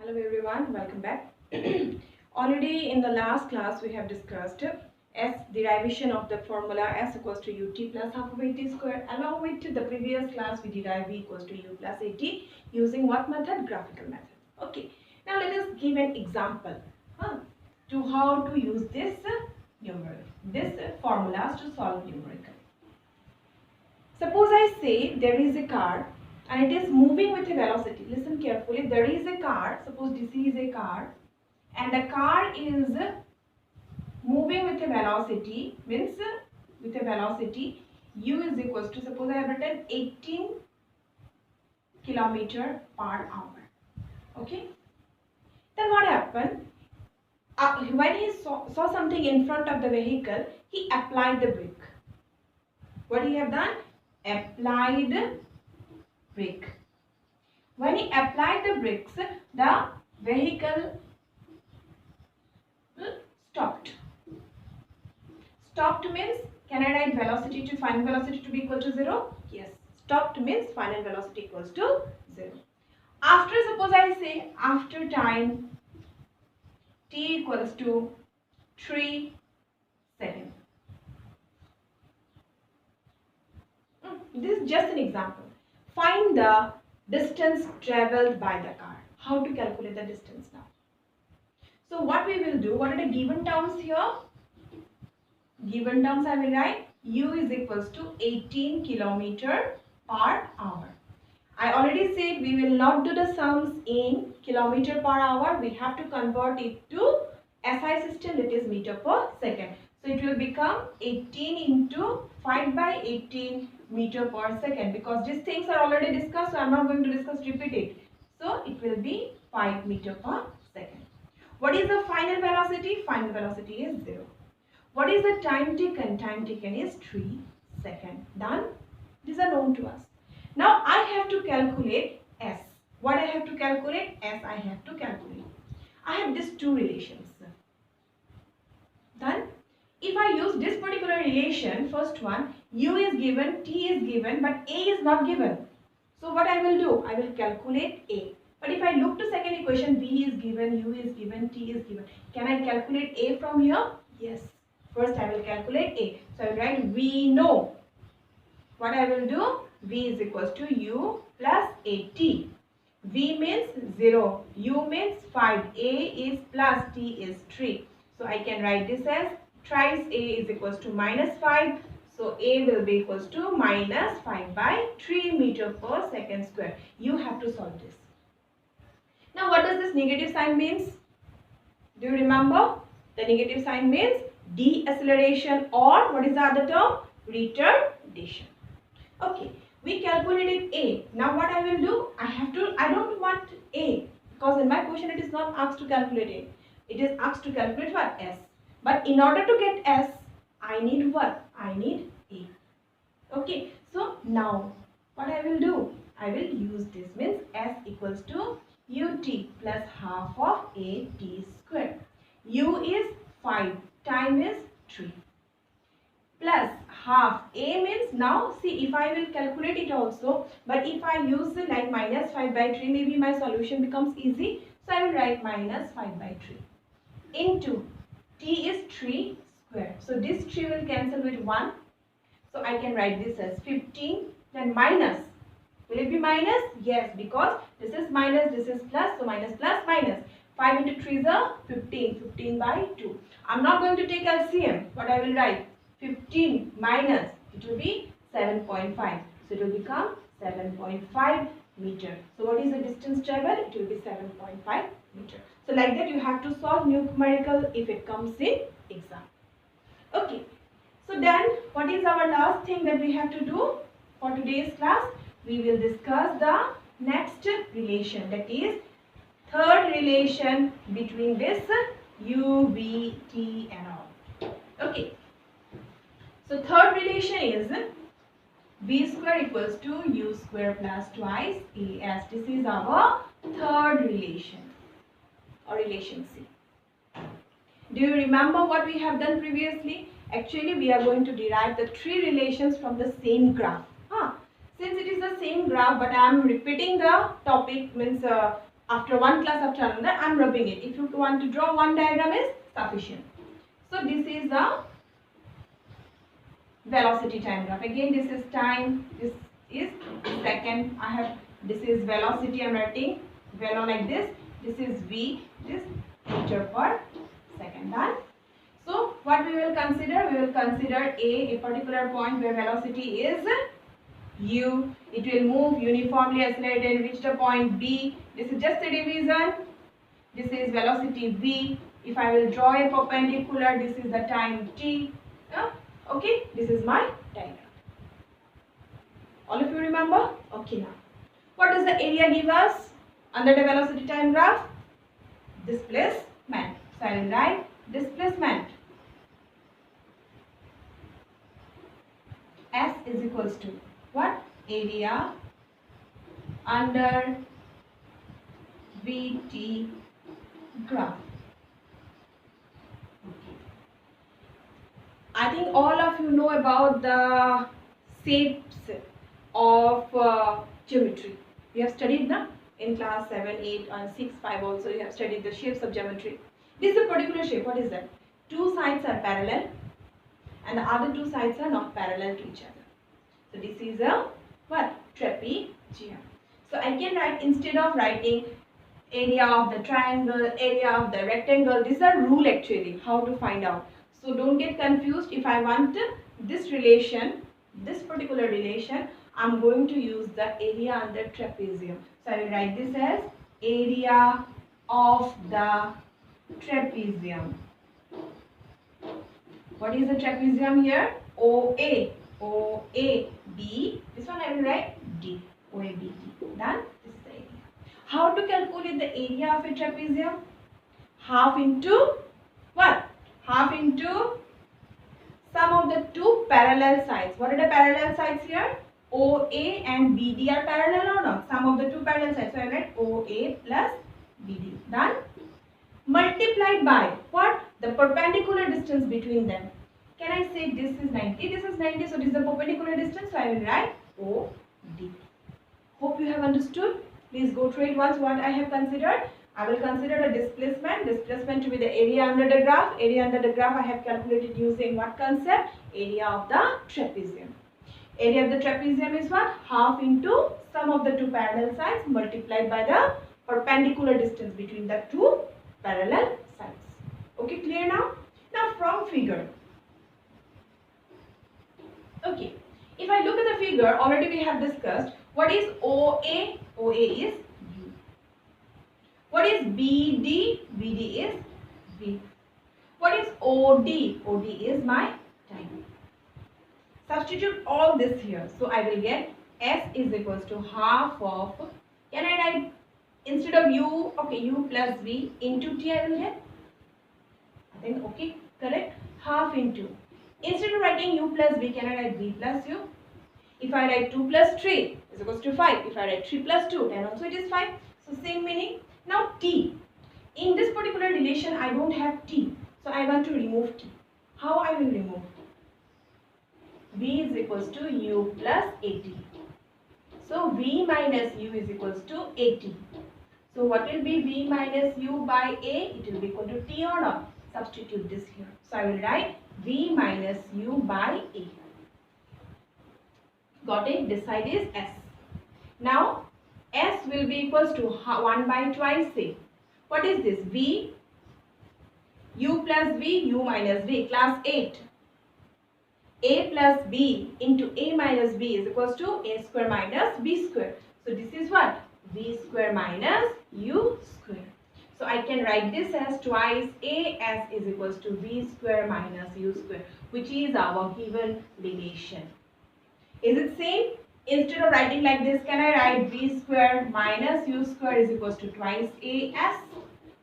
Hello everyone, welcome back. Already in the last class we have discussed S derivation of the formula S equals to ut plus half of at square. Along with the previous class we derive V equals to u plus at using what method? Graphical method. Okay. Now let us give an example to how to use this formulas to solve numerical. Suppose I say there is a car and it is moving with a velocity. Listen carefully. There is a car. Suppose this is a car and the car is moving with a velocity, means with a velocity u is equals to, suppose I have written 18 kilometer per hour. Okay. Then what happened? When he saw something in front of the vehicle, he applied the brake. What he have done? Applied brake. When he applied the brakes, the vehicle stopped. Stopped means, can I write velocity to final velocity to be equal to 0? Yes. Stopped means final velocity equals to 0. After, suppose I say, after time t equals to 3 seconds. This is just an example. Find the distance traveled by the car. How to calculate the distance now? So what we will do, what are the given terms here? Given terms I will write u is equals to 18 kilometer per hour. I already said we will not do the sums in kilometer per hour. We have to convert it to SI system, that is meter per second. So it will become 18 into 5 by 18 meter per second, because these things are already discussed, so I am not going to repeat it. So it will be 5 meter per second. What is the final velocity? Final velocity is 0. What is the time taken? Time taken is 3 seconds. Done? These are known to us. Now I have to calculate S. What I have to calculate? S I have to calculate. I have these two relations. Done? If I use this particular relation, first one, u is given, t is given, but a is not given. So what I will do? I will calculate a. But if I look to second equation, v is given, u is given, t is given. Can I calculate a from here? Yes. First I will calculate a. So I will write v know. What I will do? V is equals to u plus at. V means 0, u means 5, a is plus, t is 3. So I can write this as thrice a is equals to minus 5. So a will be equals to minus 5 by 3 meter per second square. You have to solve this. Now what does this negative sign means? Do you remember? The negative sign means deceleration, or what is the other term? Retardation. Okay, we calculated a. Now what I will do? I don't want a, because in my question it is not asked to calculate a. It is asked to calculate what? S. But in order to get S, I need what? I need a. Okay, so now what I will do? I will use this, means S equals to ut plus half of a t square. U is 5, time is 3. Plus half, a means, now see, if I will calculate it also, but if I use like minus 5 by 3, maybe my solution becomes easy. So I will write minus 5 by 3 into t is 3 square. So this 3 will cancel with 1. So I can write this as 15. Then minus. Will it be minus? Yes, because this is minus, this is plus. So minus plus minus. 5 into 3 is 15. 15 by 2. I am not going to take LCM. But I will write 15 minus. It will be 7.5. So it will become 7.5 meter. So what is the distance traveled? It will be 7.5 meter. So like that you have to solve numerical if it comes in exam. Okay. So then what is our last thing that we have to do for today's class? We will discuss the next relation, that is third relation between this u, v, t and all. Okay. So third relation is v square equals to u square plus twice as. This is our third relation, or relation C. Do you remember what we have done previously? Actually, we are going to derive the three relations from the same graph. Since it is the same graph, but I am repeating the topic, means After one class, after another, I am rubbing it. If you want to draw one diagram is sufficient. So this is the velocity time graph. Again, this is time, this is second. This is velocity, I am writing velo like this. This is V, this meter per second. Done. So what we will consider? We will consider a particular point where velocity is u. It will move uniformly accelerated and reach the point B. This is just a division. This is velocity v. If I will draw a perpendicular, this is the time t. Okay, this is my diagram. All of you remember? Okay, now what does the area give us under the velocity time graph? Displacement. So I will write displacement. S is equals to what? Area under VT graph. Okay. I think all of you know about the shapes of geometry. You have studied now in class 7, 8 and 6, 5 also you have studied the shapes of geometry. This is a particular shape. What is that? Two sides are parallel and the other two sides are not parallel to each other. So this is a what? Trapezium. So I can write, instead of writing area of the triangle, area of the rectangle, these are rule actually how to find out. So don't get confused. If I want this relation, this particular relation, I'm going to use the area under trapezium. So I will write this as area of the trapezium. What is the trapezium here? OA. OA, B. This one I will write D. OA, B, D. Done? This is the area. How to calculate the area of a trapezium? Half into what? Half into sum of the two parallel sides. What are the parallel sides here? OA and BD are parallel or not? Sum of the two parallel sides. So I write OA plus BD. Done? Multiplied by what? The perpendicular distance between them. Can I say this is 90, this is 90, so this is the perpendicular distance, so I will write OD. Hope you have understood. Please go through it once what I have considered. I will consider the displacement to be the area under the graph. Area under the graph I have calculated using what concept? Area of the trapezium. Area of the trapezium is what? Half into sum of the two parallel sides multiplied by the perpendicular distance between the two parallel sides. Okay, clear now? Now from figure. Okay, if I look at the figure, already we have discussed what is OA. OA is U. What is BD? BD is V. What is OD? OD is my time. Substitute all this here. So I will get S is equals to half of, can I write instead of U, okay, U plus V into T I will get. I think okay, correct. Half into. Instead of writing U plus V, can I write V plus U? If I write 2 plus 3 is equals to 5. If I write 3 plus 2, then also it is 5. So same meaning. Now T. In this particular relation, I don't have T. So I want to remove T. How I will remove? V is equals to U plus AT. So V minus U is equals to AT. So what will be V minus U by A? It will be equal to T or not? Substitute this here. So I will write V minus U by A. Got it? This side is S. Now S will be equals to 1 by twice A. What is this? V, U plus V, U minus V, class 8. A plus B into A minus B is equals to A square minus B square. So this is what? V square minus U square. So I can write this as twice AS is equals to V square minus U square, which is our given relation. Is it same? Instead of writing like this, can I write V square minus U square is equals to twice AS?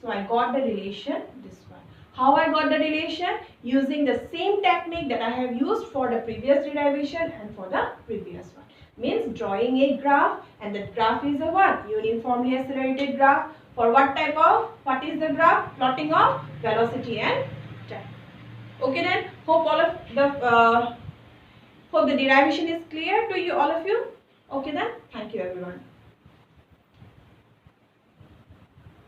So I got the relation, this one. How I got the relation? Using the same technique that I have used for the previous derivation and for the previous one. Means drawing a graph, and the graph is a what? Uniformly accelerated graph. For what type of? What is the graph? Plotting of velocity and time. Okay then. Hope all of the hope the derivation is clear to you, all of you. Okay then. Thank you everyone.